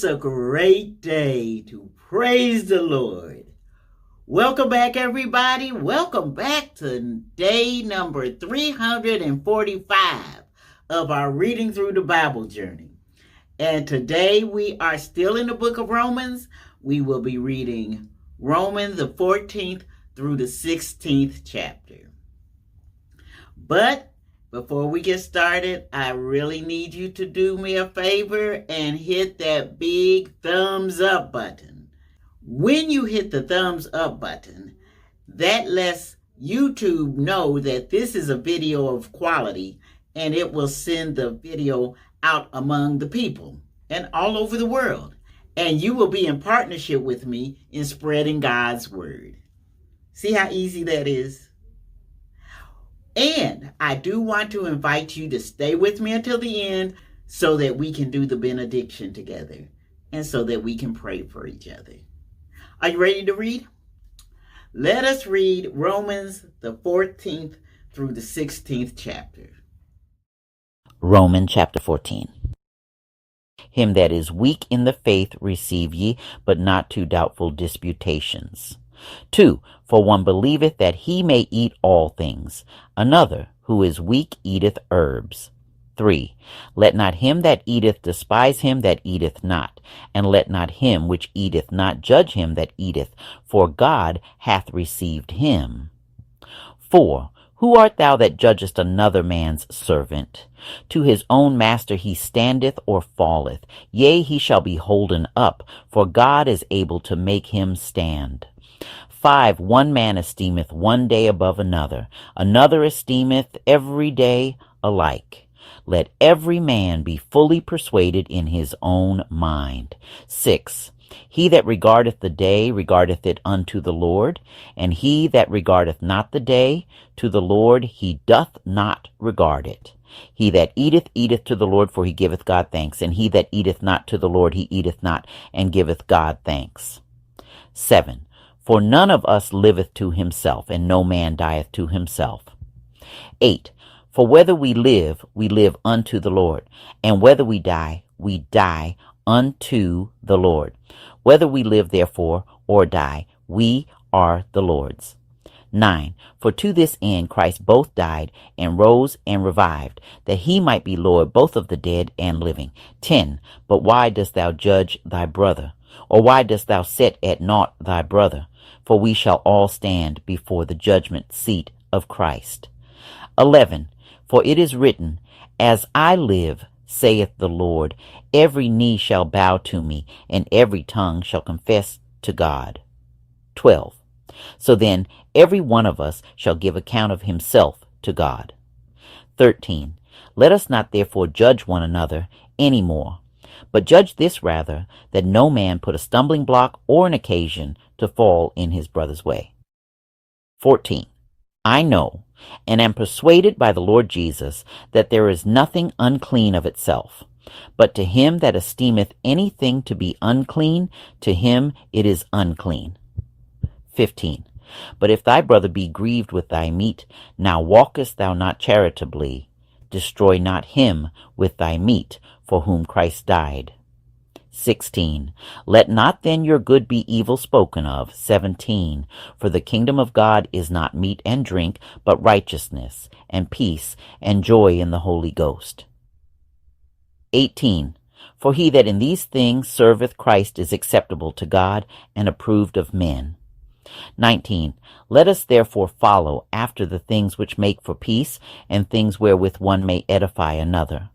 It's a great day to praise the Lord. Welcome back, everybody. Welcome back to day number 345 of our Reading Through the Bible journey. And today we are still in the book of Romans. We will be reading Romans, the 14th through the 16th chapter. But before we get started, I really need you to do me a favor and hit that big thumbs up button. When you hit the thumbs up button, that lets YouTube know that this is a video of quality, and it will send the video out among the people and all over the world. And you will be in partnership with me in spreading God's word. See how easy that is? And I do want to invite you to stay with me until the end so that we can do the benediction together and so that we can pray for each other. Are you ready to read? Let us read Romans, the 14th through the 16th chapter. Romans chapter 14. Him that is weak in the faith receive ye, but not to doubtful disputations. 2. For one believeth that he may eat all things. Another, who is weak, eateth herbs. 3. Let not him that eateth despise him that eateth not, and let not him which eateth not judge him that eateth, for God hath received him. 4. Who art thou that judgest another man's servant? To his own master he standeth or falleth. Yea, he shall be holden up, for God is able to make him stand. 5. One man esteemeth one day above another, another esteemeth every day alike. Let every man be fully persuaded in his own mind. 6. He that regardeth the day regardeth it unto the Lord, and he that regardeth not the day to the Lord he doth not regard it. He that eateth, eateth to the Lord, for he giveth God thanks, and he that eateth not to the Lord he eateth not, and giveth God thanks. 7. For none of us liveth to himself, and no man dieth to himself. 8. For whether we live unto the Lord, and whether we die unto the Lord. Whether we live, therefore, or die, we are the Lord's. 9. For to this end Christ both died, and rose, and revived, that he might be Lord both of the dead and living. 10. But why dost thou judge thy brother? Or why dost thou set at naught thy brother? For we shall all stand before the judgment seat of Christ. 11. For it is written, As I live, saith the Lord, every knee shall bow to me, and every tongue shall confess to God. 12. So then, every one of us shall give account of himself to God. 13. Let us not therefore judge one another any more, but judge this rather, that no man put a stumbling block or an occasion to fall in his brother's way. 14. I know, and am persuaded by the Lord Jesus, that there is nothing unclean of itself. But to him that esteemeth anything to be unclean, to him it is unclean. 15. But if thy brother be grieved with thy meat, now walkest thou not charitably. Destroy not him with thy meat, for whom Christ died. 16. Let not then your good be evil spoken of. 17. For the kingdom of God is not meat and drink, but righteousness, and peace, and joy in the Holy Ghost. 18. For he that in these things serveth Christ is acceptable to God, and approved of men. 19. Let us therefore follow after the things which make for peace, and things wherewith one may edify another.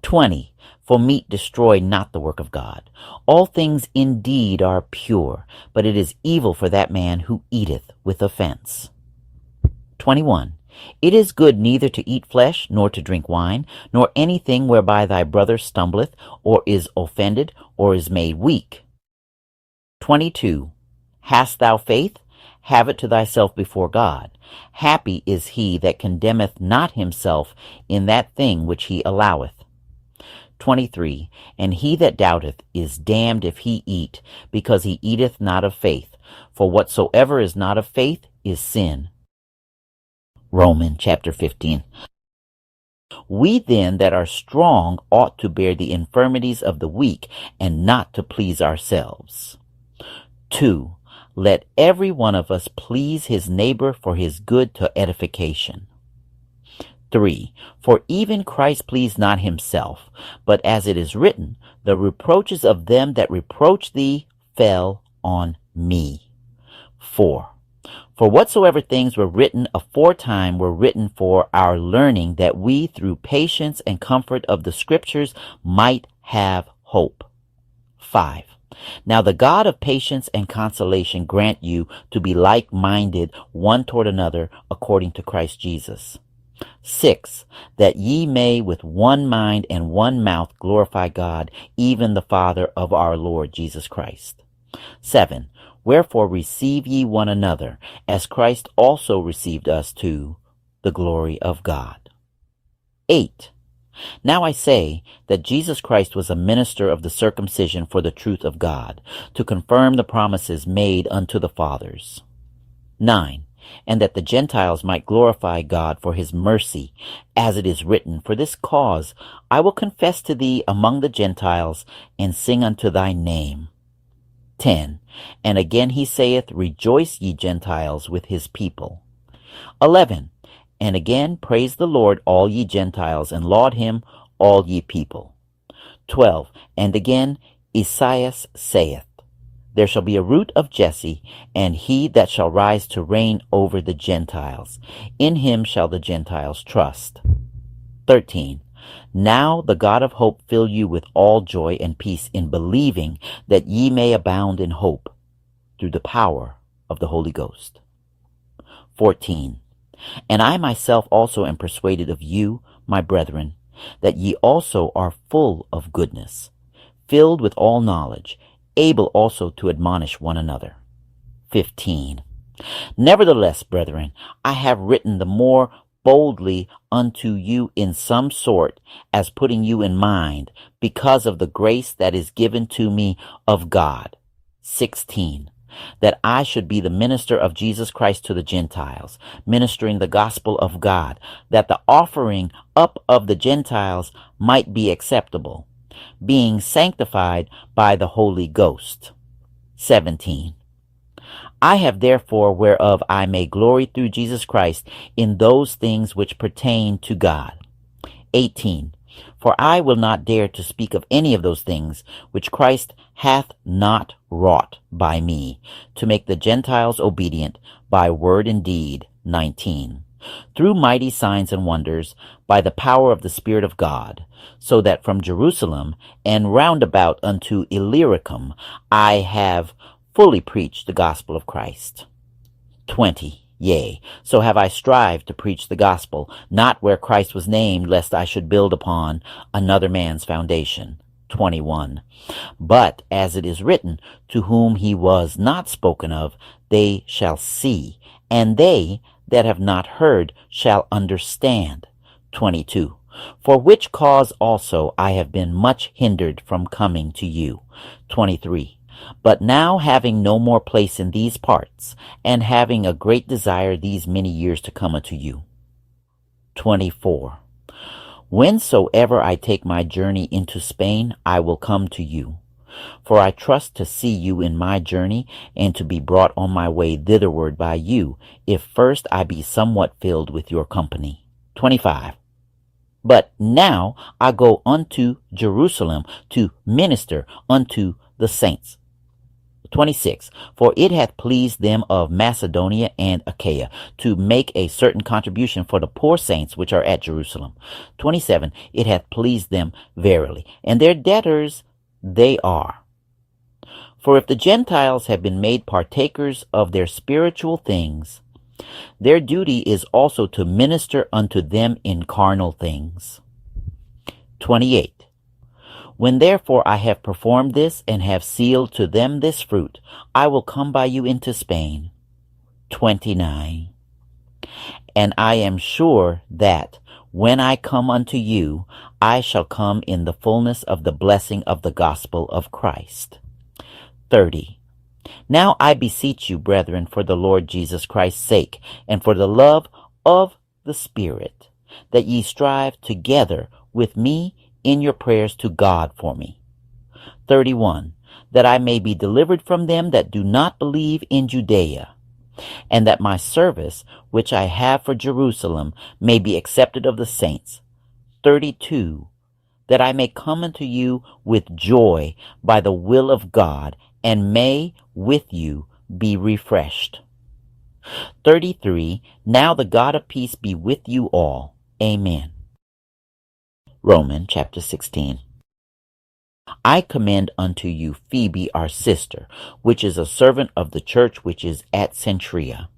20. For meat destroy not the work of God. All things indeed are pure, but it is evil for that man who eateth with offense. 21. It is good neither to eat flesh, nor to drink wine, nor anything whereby thy brother stumbleth, or is offended, or is made weak. 22. Hast thou faith? Have it to thyself before God. Happy is he that condemneth not himself in that thing which he alloweth. 23. And he that doubteth is damned if he eat, because he eateth not of faith. For whatsoever is not of faith is sin. Romans chapter 15. We then that are strong ought to bear the infirmities of the weak, and not to please ourselves. 2. Let every one of us please his neighbor for his good to edification. 3. For even Christ pleased not himself, but as it is written, the reproaches of them that reproach thee fell on me. 4. For whatsoever things were written aforetime were written for our learning, that we through patience and comfort of the Scriptures might have hope. 5. Now the God of patience and consolation grant you to be like-minded one toward another according to Christ Jesus. 6. That ye may with one mind and one mouth glorify God, even the Father of our Lord Jesus Christ. 7. Wherefore receive ye one another, as Christ also received us to the glory of God. 8. Now I say that Jesus Christ was a minister of the circumcision for the truth of God, to confirm the promises made unto the fathers. 9. And that the Gentiles might glorify God for his mercy, as it is written, For this cause I will confess to thee among the Gentiles, and sing unto thy name. 10. And again he saith, Rejoice, ye Gentiles, with his people. 11. And again praise the Lord, all ye Gentiles, and laud him, all ye people. 12. And again Esaias saith, There shall be a root of Jesse, and he that shall rise to reign over the Gentiles. In him shall the Gentiles trust. 13. Now the God of hope fill you with all joy and peace in believing, that ye may abound in hope, through the power of the Holy Ghost. 14. And I myself also am persuaded of you, my brethren, that ye also are full of goodness, filled with all knowledge, able also to admonish one another. 15. Nevertheless, brethren, I have written the more boldly unto you in some sort, as putting you in mind, because of the grace that is given to me of God. 16. That I should be the minister of Jesus Christ to the Gentiles, ministering the gospel of God, that the offering up of the Gentiles might be acceptable, being sanctified by the Holy Ghost. 17. I have therefore whereof I may glory through Jesus Christ in those things which pertain to God. 18. For I will not dare to speak of any of those things which Christ hath not wrought by me, to make the Gentiles obedient by word and deed. 19. Through mighty signs and wonders, by the power of the Spirit of God, so that from Jerusalem and round about unto Illyricum I have fully preached the gospel of Christ. 20. Yea, so have I strived to preach the gospel, not where Christ was named, lest I should build upon another man's foundation. 21. But as it is written, to whom he was not spoken of, they shall see, and they that have not heard shall understand. 22. For which cause also I have been much hindered from coming to you. 23. But now having no more place in these parts, and having a great desire these many years to come unto you. 24. Whensoever I take my journey into Spain, I will come to you. For I trust to see you in my journey, and to be brought on my way thitherward by you, if first I be somewhat filled with your company. 25. But now I go unto Jerusalem to minister unto the saints. 26. For it hath pleased them of Macedonia and Achaia to make a certain contribution for the poor saints which are at Jerusalem. 27. It hath pleased them verily, and their debtors they are. For if the Gentiles have been made partakers of their spiritual things, their duty is also to minister unto them in carnal things. 28. When therefore I have performed this, and have sealed to them this fruit, I will come by you into Spain. 29. And I am sure that, when I come unto you, I shall come in the fullness of the blessing of the gospel of Christ. 30. Now I beseech you, brethren, for the Lord Jesus Christ's sake, and for the love of the Spirit, that ye strive together with me in your prayers to God for me. 31. That I may be delivered from them that do not believe in Judea, and that my service, which I have for Jerusalem, may be accepted of the saints. 32. That I may come unto you with joy by the will of God, and may with you be refreshed. 33. Now the God of peace be with you all. Amen. Romans chapter 16. I commend unto you Phoebe our sister, which is a servant of the church which is at Centria.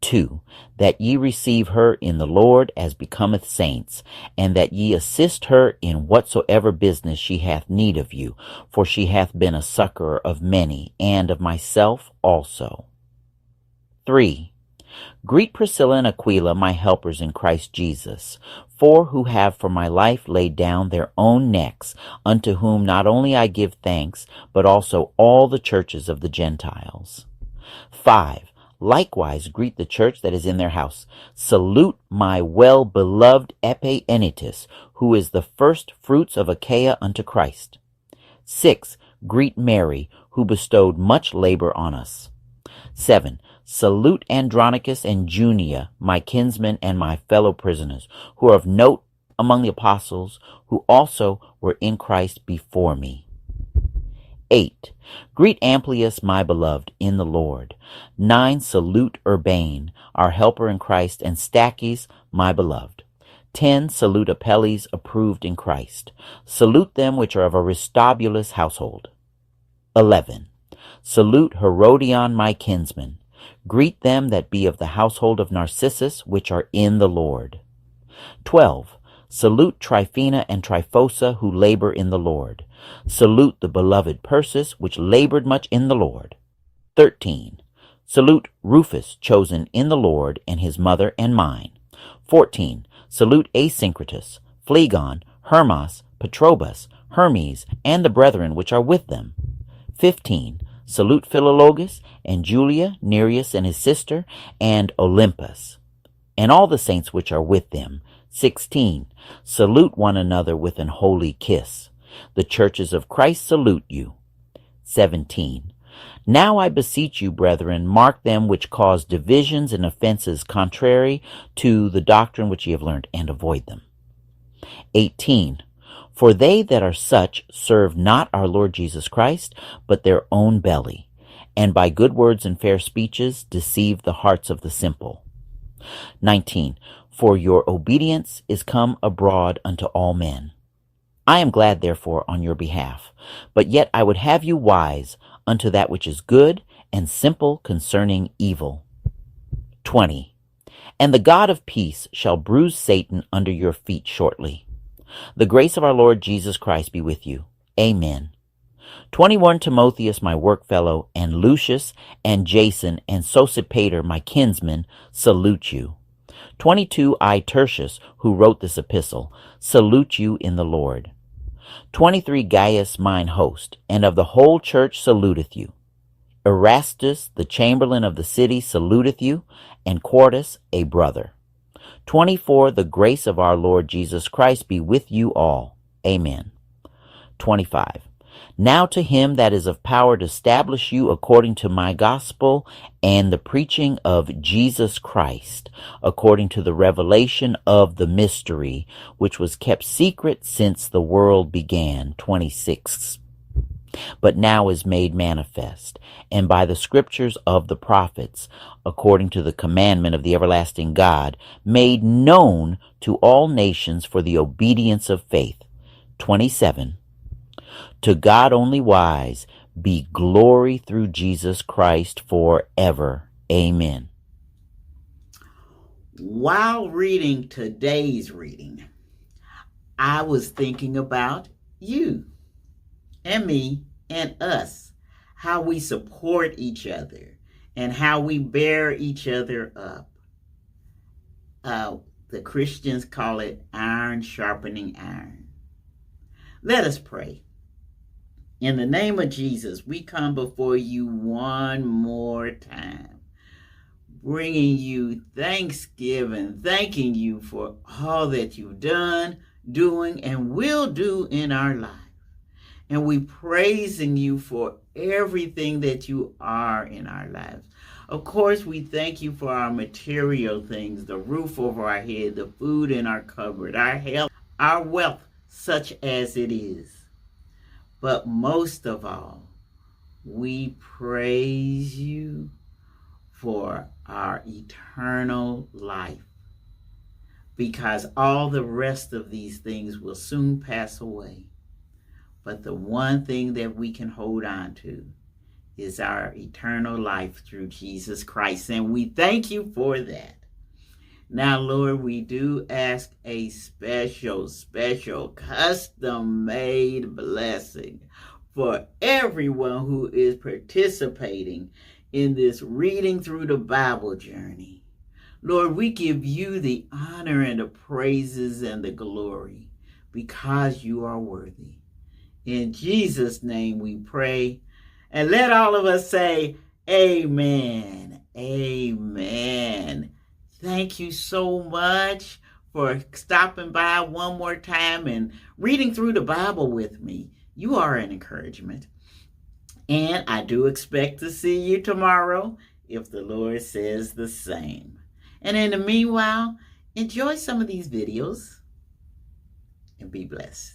2. That ye receive her in the Lord as becometh saints, and that ye assist her in whatsoever business she hath need of you, for she hath been a succorer of many, and of myself also. 3. Greet Priscilla and Aquila, my helpers in Christ Jesus, for who have for my life laid down their own necks, unto whom not only I give thanks, but also all the churches of the Gentiles. 5. Likewise greet the church that is in their house. Salute my well-beloved Epainetus, who is the first fruits of Achaia unto Christ. 6. Greet Mary, who bestowed much labor on us. 7. Salute Andronicus and Junia, my kinsmen and my fellow prisoners, who are of note among the apostles, who also were in Christ before me. 8. Greet Amplius, my beloved, in the Lord. 9. Salute Urbane, our helper in Christ, and Stachys, my beloved. 10. Salute Apelles, approved in Christ. Salute them which are of Aristobulus' household. 11. Salute Herodion, my kinsman. Greet them that be of the household of Narcissus, which are in the Lord. 12. Salute Tryphena and Tryphosa, who labor in the Lord. Salute the beloved Persis, which labored much in the Lord. 13. Salute Rufus, chosen in the Lord, and his mother and mine. 14. Salute Asyncritus, Phlegon, Hermas, Patrobas, Hermes, and the brethren which are with them. 15. Salute Philologus, and Julia, Nereus and his sister, and Olympus, and all the saints which are with them. 16. Salute one another with an holy kiss. The churches of Christ salute you. 17. Now I beseech you, brethren, mark them which cause divisions and offenses contrary to the doctrine which ye have learned, and avoid them. 18. For they that are such serve not our Lord Jesus Christ, but their own belly, and by good words and fair speeches deceive the hearts of the simple. 19. For your obedience is come abroad unto all men. I am glad, therefore, on your behalf, but yet I would have you wise unto that which is good, and simple concerning evil. 20. And the God of peace shall bruise Satan under your feet shortly. The grace of our Lord Jesus Christ be with you. Amen. 21. Timotheus, my workfellow, and Lucius, and Jason, and Sosipater, my kinsmen, salute you. 22. I, Tertius, who wrote this epistle, salute you in the Lord. 23. Gaius, mine host, and of the whole church saluteth you. Erastus, the chamberlain of the city, saluteth you, and Quartus, a brother. 24. The grace of our Lord Jesus Christ be with you all. Amen. 25. Now to him that is of power to establish you according to my gospel and the preaching of Jesus Christ, according to the revelation of the mystery, which was kept secret since the world began. 26. But now is made manifest, and by the scriptures of the prophets, according to the commandment of the everlasting God, made known to all nations for the obedience of faith. 27. To God only wise be glory through Jesus Christ forever. Amen. While reading today's reading, I was thinking about you and me and us, how we support each other and how we bear each other up. The Christians call it iron sharpening iron. Let us pray. In the name of Jesus, we come before you one more time. bringing you thanksgiving, thanking you for all that you've done, doing, and will do in our lives. And we praising you for everything that you are in our lives. Of course, we thank you for our material things, the roof over our head, the food in our cupboard, our health, our wealth, such as it is. But most of all, we praise you for our eternal life, because all the rest of these things will soon pass away. But the one thing that we can hold on to is our eternal life through Jesus Christ. And we thank you for that. Now, Lord, we do ask a special, custom-made blessing for everyone who is participating in this reading through the Bible journey. Lord, we give you the honor and the praises and the glory because you are worthy. In Jesus' name we pray. And let all of us say, amen. Amen. Thank you so much for stopping by one more time and reading through the Bible with me. You are an encouragement. And I do expect to see you tomorrow if the Lord says the same. And in the meanwhile, enjoy some of these videos and be blessed.